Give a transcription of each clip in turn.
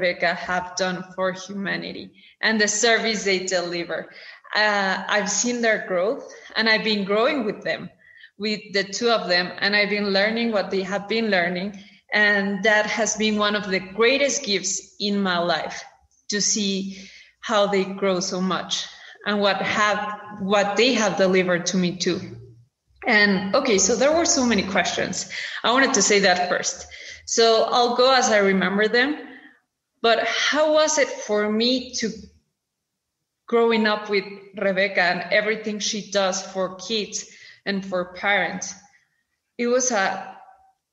Rebeca have done for humanity and the service they deliver. I've seen their growth, and I've been growing with them, with the two of them, and I've been learning what they have been learning. And that has been one of the greatest gifts in my life, to see how they grow so much and what they have delivered to me too. And okay, so there were so many questions. I wanted to say that first. So I'll go as I remember them. But how was it for me to growing up with Rebeca and everything she does for kids and for parents? It was a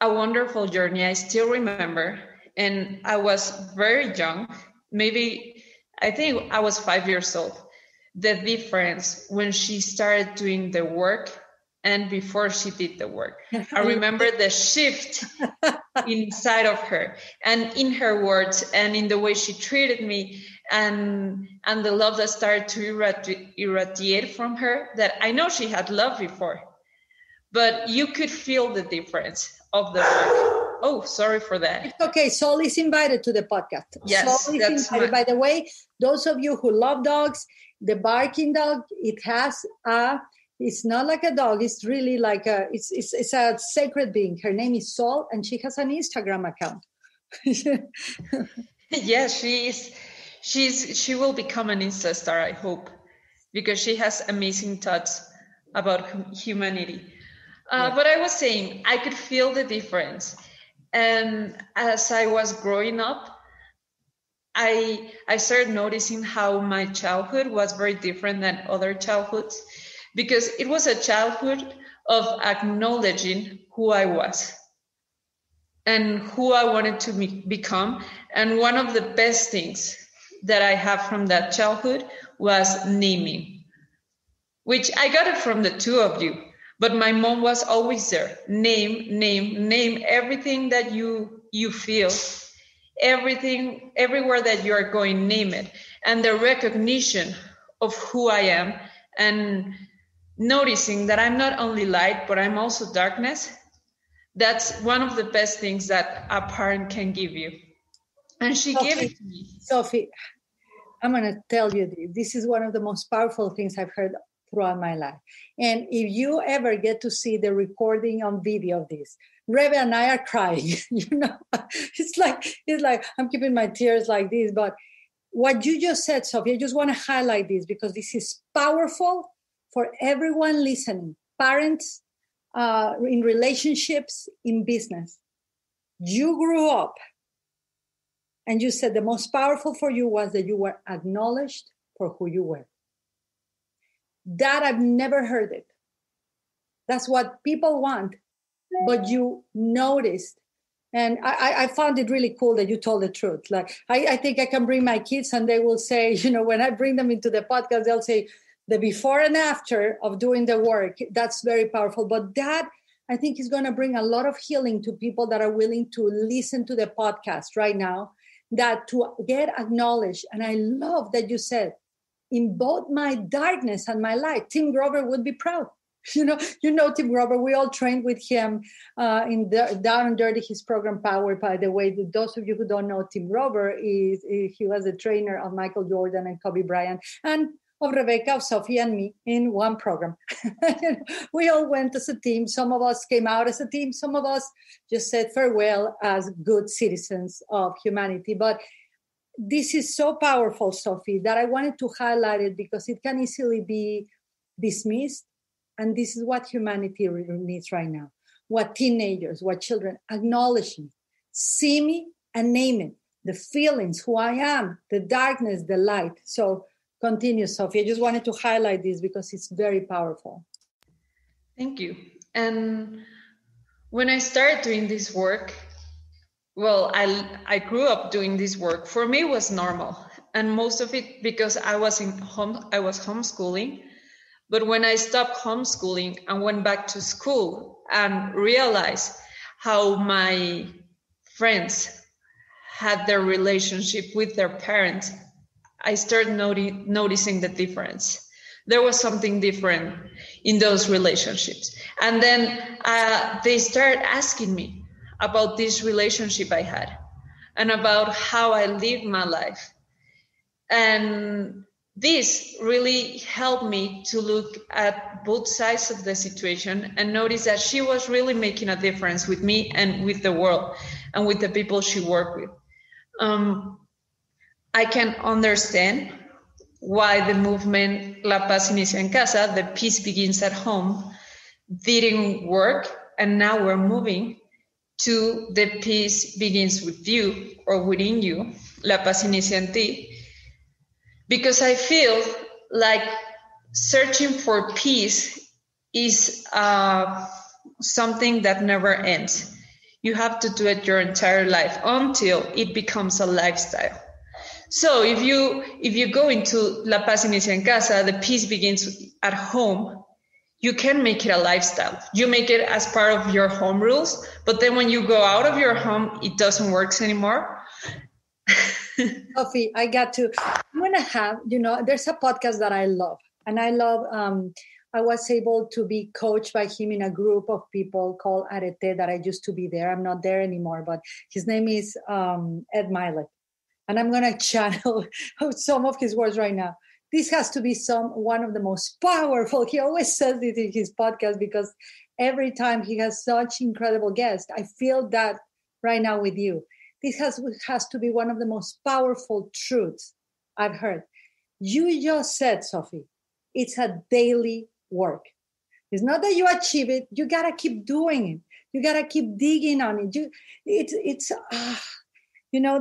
wonderful journey. I still remember, and I was very young. Maybe, I think I was 5 years old. The difference when she started doing the work and before she did the work. I remember the shift inside of her, and in her words, and in the way she treated me, and the love that started to irradiate from her, that I know she had loved before, but you could feel the difference of the work. Oh, sorry for that. It's okay. Sol is invited to the podcast. Yes, Sol is invited. By the way, those of you who love dogs, the barking dog, it's not like a dog. It's really like it's a sacred being. Her name is Sol, and she has an Instagram account. Yes, she will become an Insta star, I hope, because she has amazing thoughts about humanity. But I was saying, I could feel the difference. And as I was growing up, I started noticing how my childhood was very different than other childhoods, because it was a childhood of acknowledging who I was and who I wanted to become. And one of the best things that I have from that childhood was naming, which I got it from the two of you. But my mom was always there. Name everything that you feel, everything, everywhere that you are going, name it. And the recognition of who I am, and noticing that I'm not only light, but I'm also darkness. That's one of the best things that a parent can give you. And she gave it to me. Sophie, I'm going to tell you this is one of the most powerful things I've heard throughout my life. And if you ever get to see the recording on video of this, Rebe and I are crying. It's like I'm keeping my tears like this. But what you just said, Sophie, I just want to highlight this because this is powerful for everyone listening. Parents, in relationships, in business. You grew up and you said the most powerful for you was that you were acknowledged for who you were. That I've never heard it. That's what people want, but you noticed. And I found it really cool that you told the truth. Like, I think I can bring my kids and they will say, when I bring them into the podcast, they'll say the before and after of doing the work. That's very powerful. But that, I think, is going to bring a lot of healing to people that are willing to listen to the podcast right now, that to get acknowledged. And I love that you said, in both my darkness and my light, Tim Grover would be proud. You know Tim Grover. We all trained with him in Down and Dirty, his program Power. By the way, those of you who don't know Tim Grover, he was a trainer of Michael Jordan and Kobe Bryant and of Rebeca, of Sofía, and me in one program. We all went as a team. Some of us came out as a team. Some of us just said farewell as good citizens of humanity. But this is so powerful, Sophie, that I wanted to highlight it because it can easily be dismissed. And this is what humanity needs right now. What teenagers, what children, acknowledging, see me and name it. The feelings, who I am, the darkness, the light. So continue, Sophie. I just wanted to highlight this because it's very powerful. Thank you. And when I started doing this work, well, I grew up doing this work. For me, it was normal. And most of it because I was homeschooling. But when I stopped homeschooling and went back to school and realized how my friends had their relationship with their parents, I started noticing the difference. There was something different in those relationships. And then they started asking me about this relationship I had. and about how I live my life. And this really helped me to look at both sides of the situation and notice that she was really making a difference with me and with the world and with the people she worked with. I can understand why the movement La Paz Inicia en Casa, the peace begins at home, didn't work, and now we're moving to the peace begins with you or within you, La Paz Inicia en Ti, because I feel like searching for peace is something that never ends. You have to do it your entire life until it becomes a lifestyle. So if you go into La Paz Inicia en Casa, the peace begins at home, you can make it a lifestyle. You make it as part of your home rules, but then when you go out of your home, it doesn't work anymore. Sophie, I'm going to have, there's a podcast that I love. And I love, I was able to be coached by him in a group of people called Arete that I used to be there. I'm not there anymore, but his name is Ed Milet. And I'm going to channel some of his words right now. This has to be one of the most powerful. He always says it in his podcast because every time he has such incredible guests, I feel that right now with you. This has to be one of the most powerful truths I've heard. You just said, Sophie, it's a daily work. It's not that you achieve it. You got to keep doing it. You got to keep digging on it.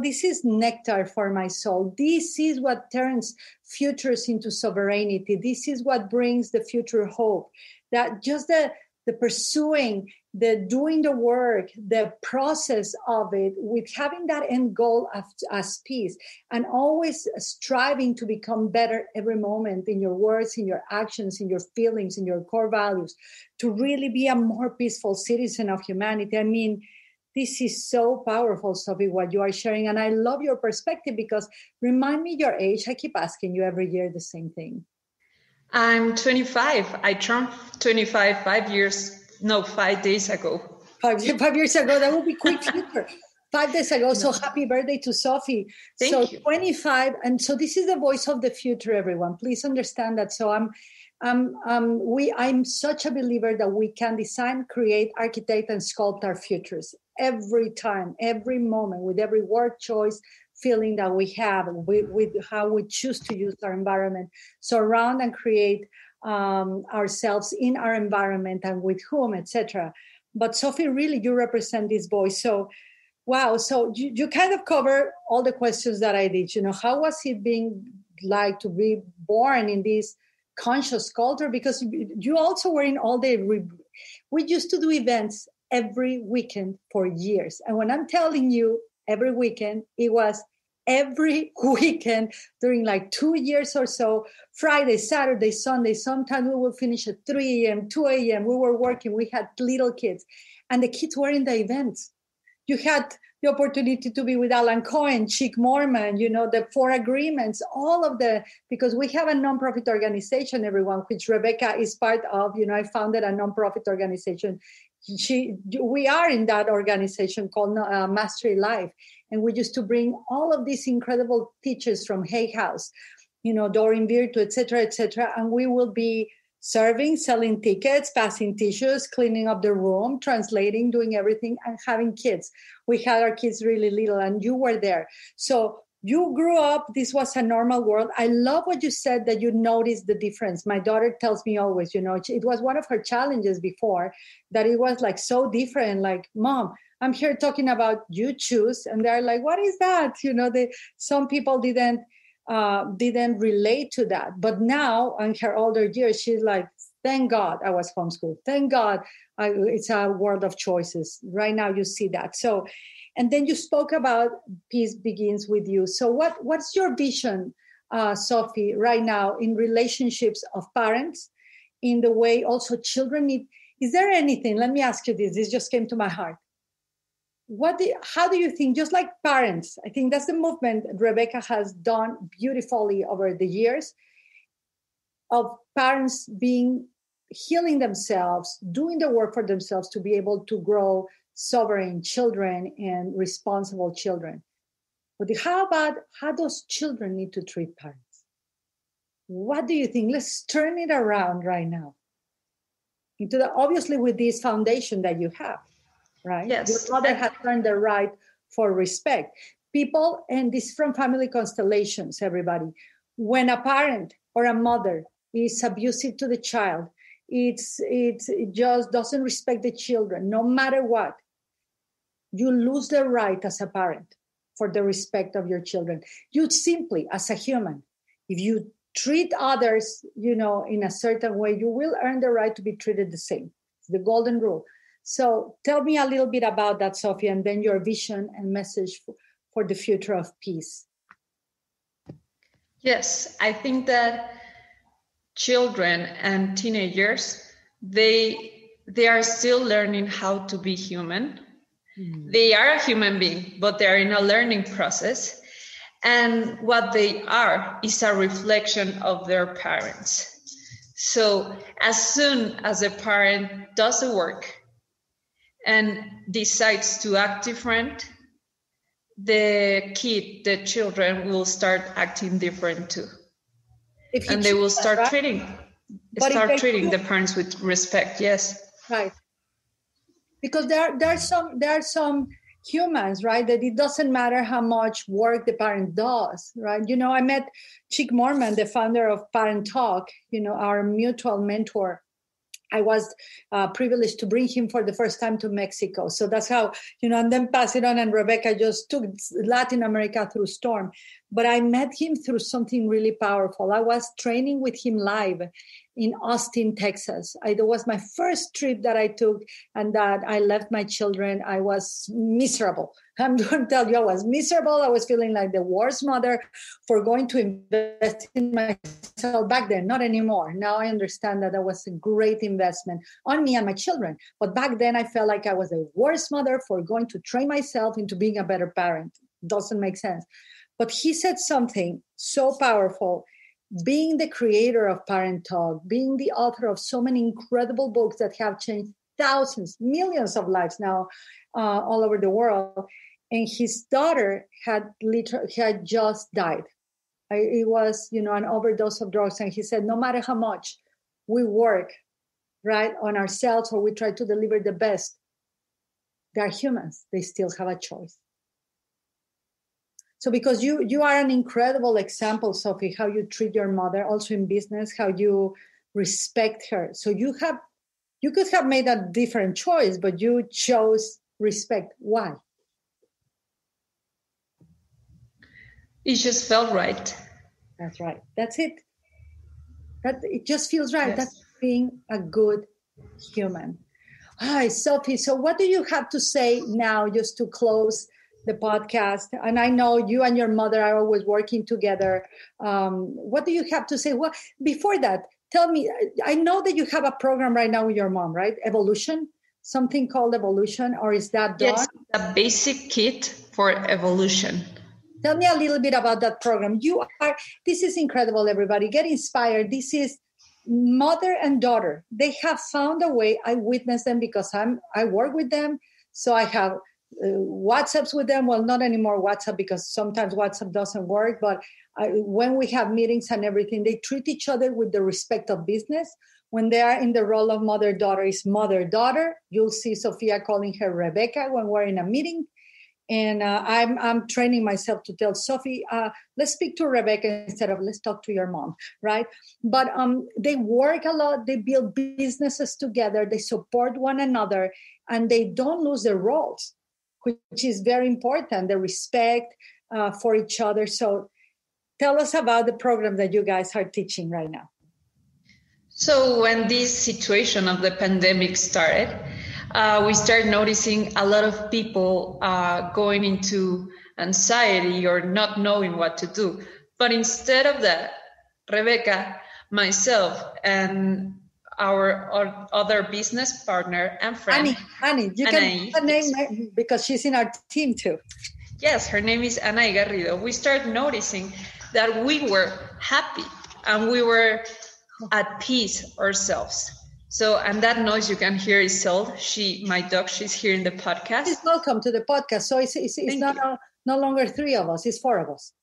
This is nectar for my soul. This is what turns futures into sovereignty. This is what brings the future hope. That just the pursuing, the doing the work, the process of it, with having that end goal as peace, and always striving to become better every moment in your words, in your actions, in your feelings, in your core values, to really be a more peaceful citizen of humanity. I mean, this is so powerful, Sophie, what you are sharing. And I love your perspective because remind me your age. I keep asking you every year the same thing. I'm 25. I turned 25 5 days ago. 5 years ago, that would be quick future. 5 days ago. So happy birthday to Sophie. Thank you. 25. And so this is the voice of the future, everyone. Please understand that. So I'm such a believer that we can design, create, architect, and sculpt our futures every time, every moment, with every word choice, feeling that we have, with how we choose to use our environment, surround and create ourselves in our environment and with whom, etc. But Sophie, really, you represent this voice. So, wow. So you kind of cover all the questions that I did. How was it being like to be born in this conscious culture? Because you also were in all day. We used to do events every weekend for years. And when I'm telling you every weekend, it was every weekend during like 2 years or so, Friday, Saturday, Sunday. Sometimes we would finish at 3 a.m., 2 a.m. We were working. We had little kids and the kids were in the events. You had the opportunity to be with Alan Cohen, Chick Mormon, the 4 agreements, because we have a nonprofit organization, everyone, which Rebeca is part of. I founded a nonprofit organization. We are in that organization called Mastery Life. And we used to bring all of these incredible teachers from Hay House, Doreen Virtue, et cetera, and we will be serving, selling tickets, passing tissues, cleaning up the room, translating, doing everything, and having kids. We had our kids really little, and you were there. So you grew up, this was a normal world. I love what you said, that you noticed the difference. My daughter tells me always, it was one of her challenges before, that it was like so different, like, Mom, I'm here talking about you choose. And they're like, what is that? Some people didn't relate to that. But now in her older years, she's like, thank God I was homeschooled. Thank God it's a world of choices. Right now you see that. So, and then you spoke about peace begins with you. So what's your vision, Sophie, right now in relationships of parents, in the way also children need? Is there anything, let me ask you this just came to my heart. How do you think, just like parents, I think that's the movement Rebeca has done beautifully over the years, of parents healing themselves, doing the work for themselves to be able to grow sovereign children and responsible children. But how about how those children need to treat parents? What do you think? Let's turn it around right now. Obviously with this foundation that you have, right? Yes. Your mother has earned the right for respect. People, and this is from family constellations, everybody. When a parent or a mother is abusive to the child, it just doesn't respect the children, no matter what, you lose the right as a parent for the respect of your children. You simply, as a human, if you treat others, in a certain way, you will earn the right to be treated the same. It's the golden rule. So tell me a little bit about that, Sofía, and then your vision and message for the future of peace. Yes, I think that children and teenagers, they are still learning how to be human. Mm-hmm. They are a human being, but they're in a learning process. And what they are is a reflection of their parents. So as soon as a parent does the work and decides to act different, the children will start acting different too. And they will start treating the parents with respect. Yes. Right. Because there are some humans, right, that it doesn't matter how much work the parent does, right? I met Chick Morman, the founder of Parent Talk, our mutual mentor. I was privileged to bring him for the first time to Mexico. So that's how, and then pass it on. And Rebecca just took Latin America through storm. But I met him through something really powerful. I was training with him live in Austin, Texas. It was my first trip that I took, and that I left my children. I was miserable. I'm going to tell you, I was miserable. I was feeling like the worst mother for going to invest in myself back then. Not anymore. Now I understand that was a great investment on me and my children. But back then I felt like I was the worst mother for going to train myself into being a better parent. Doesn't make sense. But he said something so powerful. Being the creator of Parent Talk, being the author of so many incredible books that have changed thousands, millions of lives now all over the world. And his daughter had just died. It was, an overdose of drugs. And he said, no matter how much we work, right, on ourselves, or we try to deliver the best, they're humans. They still have a choice. So because you are an incredible example, Sophie, how you treat your mother, also in business, how you respect her. So you could have made a different choice, but you chose respect. Why? It just felt right. That's right. That's it. It just feels right. Yes. That's being a good human. Hi, Sophie. So what do you have to say now, just to close the podcast? And I know you and your mother are always working together. What do you have to say? Well, before that, tell me, I know that you have a program right now with your mom, right? Evolution, something called Evolution, or is that done? Yes, a basic kit for evolution. Tell me a little bit about that program. This is incredible, everybody. Get inspired. This is mother and daughter. They have found a way. I witness them because I work with them. So I have WhatsApps with them. Well, not anymore WhatsApp, because sometimes WhatsApp doesn't work. But when we have meetings and everything, they treat each other with the respect of business. When they are in the role of mother-daughter, is mother-daughter. You'll see Sofía calling her Rebeca when we're in a meeting. And I'm training myself to tell Sophie, let's speak to Rebecca instead of let's talk to your mom, right? But they work a lot. They build businesses together. They support one another, and they don't lose their roles, which is very important, the respect for each other. So tell us about the program that you guys are teaching right now. So when this situation of the pandemic started, we started noticing a lot of people going into anxiety or not knowing what to do. But instead of that, Rebeca, myself, and our other business partner and friend, Annie, you can put her name because she's in our team too. Yes, her name is Ana Garrido. We started noticing that we were happy and we were at peace ourselves. So, and that noise you can hear is Sol. My dog, she's here in the podcast. She's welcome to the podcast. So it's no longer 3 of us, it's 4 of us.